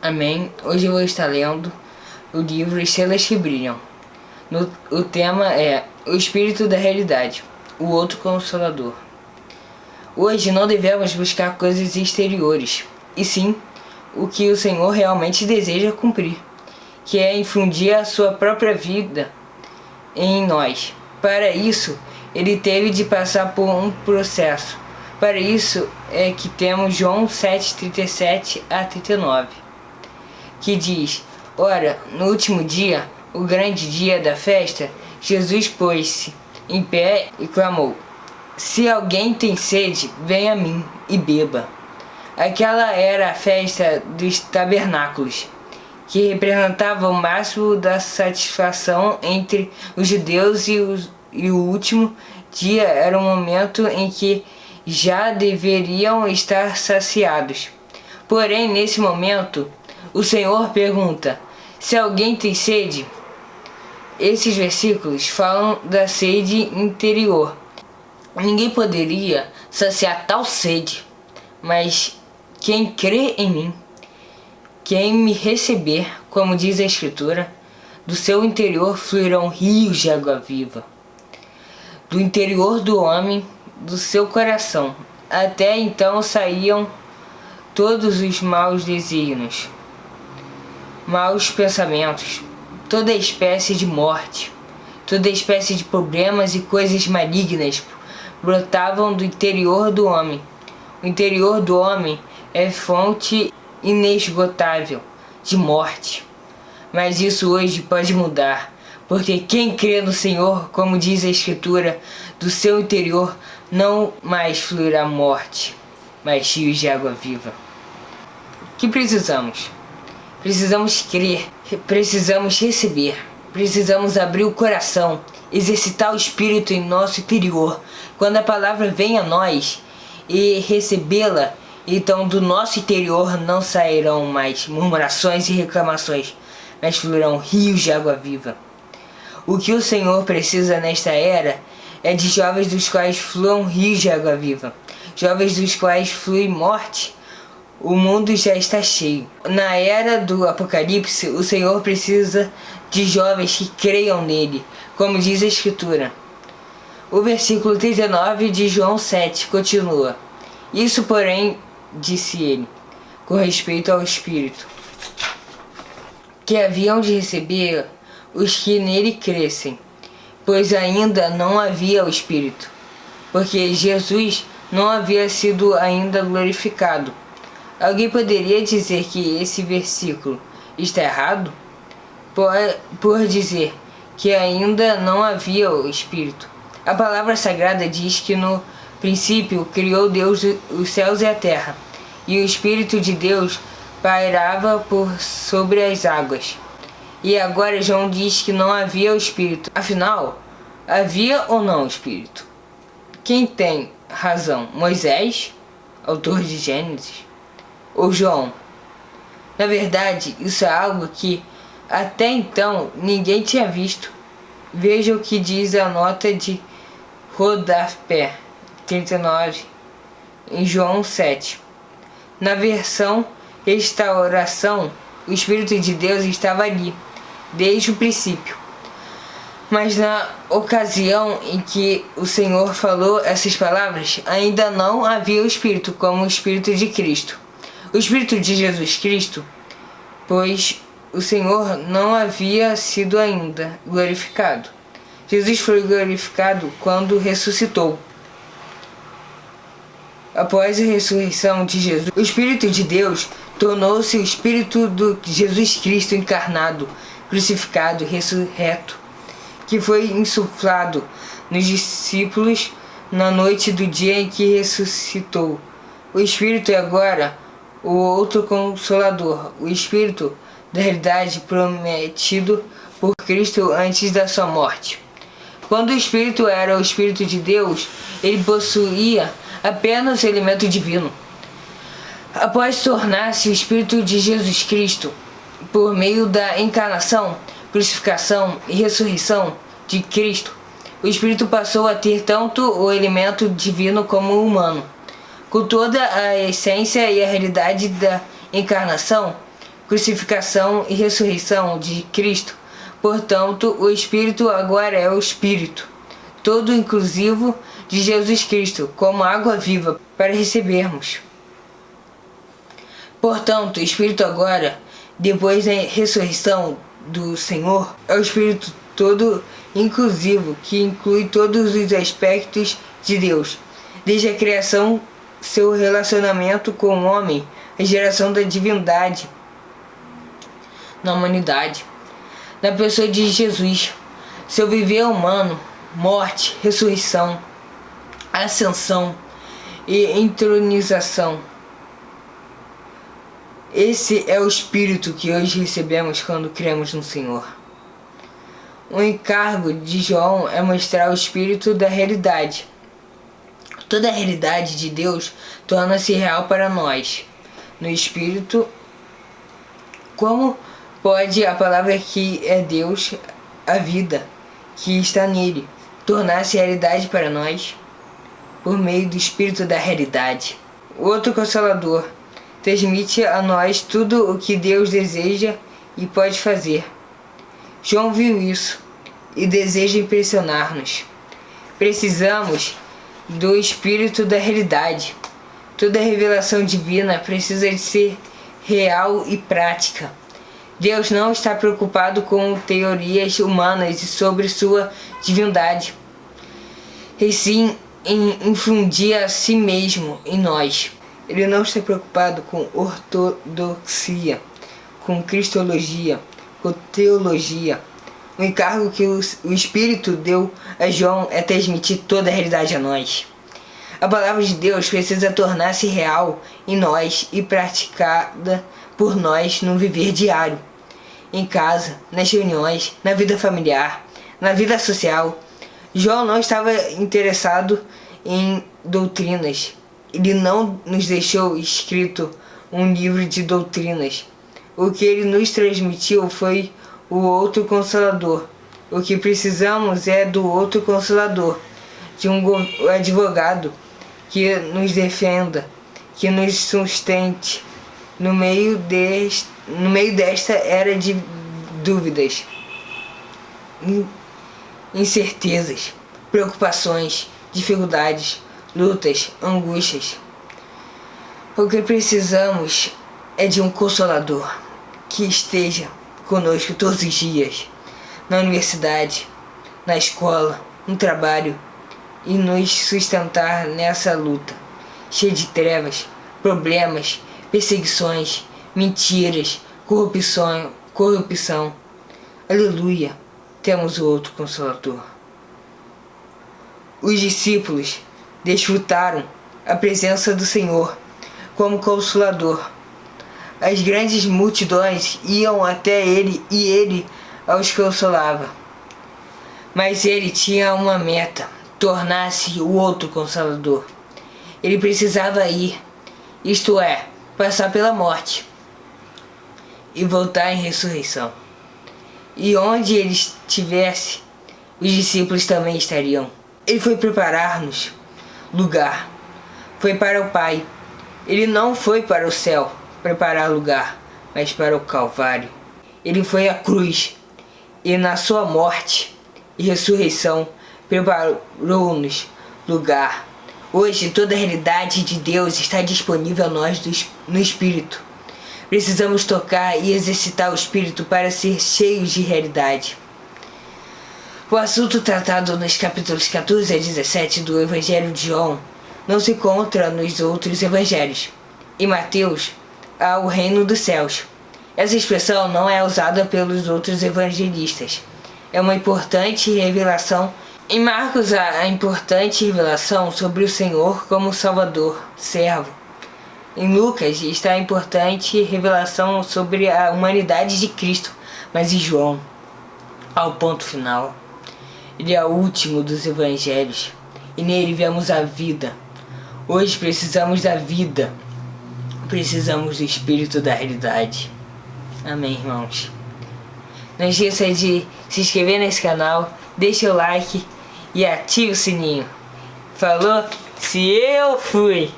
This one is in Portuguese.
Amém. Hoje eu vou estar lendo o livro Estrelas que Brilham. O tema é o Espírito da Realidade, o outro Consolador. Hoje não devemos buscar coisas exteriores, e sim o que o Senhor realmente deseja cumprir, que é infundir a sua própria vida em nós. Para isso, ele teve de passar por um processo. Para isso é que temos João 7:37 a 39, que diz: Ora, no último dia, o grande dia da festa, Jesus pôs-se em pé e clamou: Se alguém tem sede, venha a mim e beba. Aquela era a festa dos tabernáculos, que representava o máximo da satisfação entre os judeus, e o último dia era o momento em que já deveriam estar saciados. Porém, nesse momento, o Senhor pergunta: se alguém tem sede? Esses versículos falam da sede interior. Ninguém poderia saciar tal sede, mas quem crê em mim, quem me receber, como diz a Escritura, do seu interior fluirão rios de água viva. Do interior do homem, do seu coração, até então saíam todos os maus desígnios, maus pensamentos, toda espécie de morte, toda espécie de problemas e coisas malignas brotavam do interior do homem. O interior do homem é fonte inesgotável de morte. Mas isso hoje pode mudar, porque quem crê no Senhor, como diz a Escritura, do seu interior não mais fluirá morte, mas rios de água viva. O que precisamos? Precisamos crer, precisamos receber, precisamos abrir o coração, exercitar o Espírito em nosso interior. Quando a palavra vem a nós e recebê-la, então do nosso interior não sairão mais murmurações e reclamações, mas fluirão rios de água viva. O que o Senhor precisa nesta era é de jovens dos quais fluam rios de água viva, jovens dos quais flui morte. O mundo já está cheio. Na era do Apocalipse, o Senhor precisa de jovens que creiam nele, como diz a Escritura. O versículo 39 de João 7 continua: Isso, porém, disse ele, com respeito ao Espírito, que haviam de receber os que nele crescem, pois ainda não havia o Espírito, porque Jesus não havia sido ainda glorificado. Alguém poderia dizer que esse versículo está errado? Por dizer que ainda não havia o Espírito. A palavra sagrada diz que no princípio criou Deus os céus e a terra, e o Espírito de Deus pairava por sobre as águas. E agora João diz que não havia o Espírito. Afinal, havia ou não o Espírito? Quem tem razão? Moisés, autor de Gênesis, ou João? Na verdade, isso é algo que até então ninguém tinha visto. Veja o que diz a nota de rodapé 39 em João 7. Na versão Restauração, o Espírito de Deus estava ali desde o princípio. Mas na ocasião em que o Senhor falou essas palavras, ainda não havia o Espírito como o Espírito de Cristo. O Espírito de Jesus Cristo, pois o Senhor não havia sido ainda glorificado. Jesus foi glorificado quando ressuscitou. Após a ressurreição de Jesus, o Espírito de Deus tornou-se o Espírito do Jesus Cristo encarnado, crucificado e ressurreto, que foi insuflado nos discípulos na noite do dia em que ressuscitou. O Espírito é agora o outro Consolador, o Espírito da realidade prometido por Cristo antes da sua morte. Quando o Espírito era o Espírito de Deus, ele possuía apenas o elemento divino. Após tornar-se o Espírito de Jesus Cristo, por meio da encarnação, crucificação e ressurreição de Cristo, o Espírito passou a ter tanto o elemento divino como o humano. Com toda a essência e a realidade da encarnação, crucificação e ressurreição de Cristo. Portanto, o Espírito agora é o Espírito, todo inclusivo de Jesus Cristo, como água viva para recebermos. Portanto, o Espírito agora, depois da ressurreição do Senhor, é o Espírito todo inclusivo, que inclui todos os aspectos de Deus, desde a criação, seu relacionamento com o homem, a geração da divindade na humanidade, na pessoa de Jesus, seu viver humano, morte, ressurreição, ascensão e entronização. Esse é o Espírito que hoje recebemos quando cremos no Senhor. O encargo de João é mostrar o Espírito da realidade. Toda a realidade de Deus torna-se real para nós, no Espírito. Como pode a palavra que é Deus, a vida que está nele, tornar-se realidade para nós? Por meio do Espírito da realidade. O outro Consolador transmite a nós tudo o que Deus deseja e pode fazer. João viu isso e deseja impressionar-nos. Precisamos do Espírito da realidade. Toda revelação divina precisa de ser real e prática. Deus não está preocupado com teorias humanas e sobre sua divindade, e sim em infundir a si mesmo em nós. Ele não está preocupado com ortodoxia, com cristologia, com teologia. O encargo que o Espírito deu a João é transmitir toda a realidade a nós. A palavra de Deus precisa tornar-se real em nós e praticada por nós no viver diário, em casa, nas reuniões, na vida familiar, na vida social. João não estava interessado em doutrinas. Ele não nos deixou escrito um livro de doutrinas. O que ele nos transmitiu foi o outro Consolador. O que precisamos é do outro Consolador, de um advogado que nos defenda, que nos sustente no meio desta era de dúvidas, incertezas, preocupações, dificuldades, lutas, angústias. O que precisamos é de um Consolador que esteja conosco todos os dias, na universidade, na escola, no trabalho, e nos sustentar nessa luta, cheia de trevas, problemas, perseguições, mentiras, corrupção. Aleluia, temos o outro Consolador. Os discípulos desfrutaram a presença do Senhor como Consolador. As grandes multidões iam até ele e ele os consolava. Mas ele tinha uma meta: tornar-se o outro Consolador. Ele precisava ir, isto é, passar pela morte e voltar em ressurreição. E onde ele estivesse, os discípulos também estariam. Ele foi preparar-nos lugar. Foi para o Pai. Ele não foi para o céu preparar lugar, mas para o Calvário. Ele foi à cruz e na sua morte e ressurreição preparou-nos lugar. Hoje toda a realidade de Deus está disponível a nós no Espírito. Precisamos tocar e exercitar o Espírito para ser cheios de realidade. O assunto tratado nos capítulos 14 a 17 do Evangelho de João não se encontra nos outros evangelhos. Em Mateus, há o reino dos céus. Essa expressão não é usada pelos outros evangelistas. É uma importante revelação. Em Marcos, há a importante revelação sobre o Senhor como Salvador, servo. Em Lucas está a importante revelação sobre a humanidade de Cristo. Mas em João, ao ponto final, ele é o último dos evangelhos. E nele vemos a vida. Hoje precisamos da vida. Precisamos do Espírito da realidade. Amém, irmãos. Não esqueça de se inscrever nesse canal, deixe o like e ative o sininho. Falou? Se eu fui!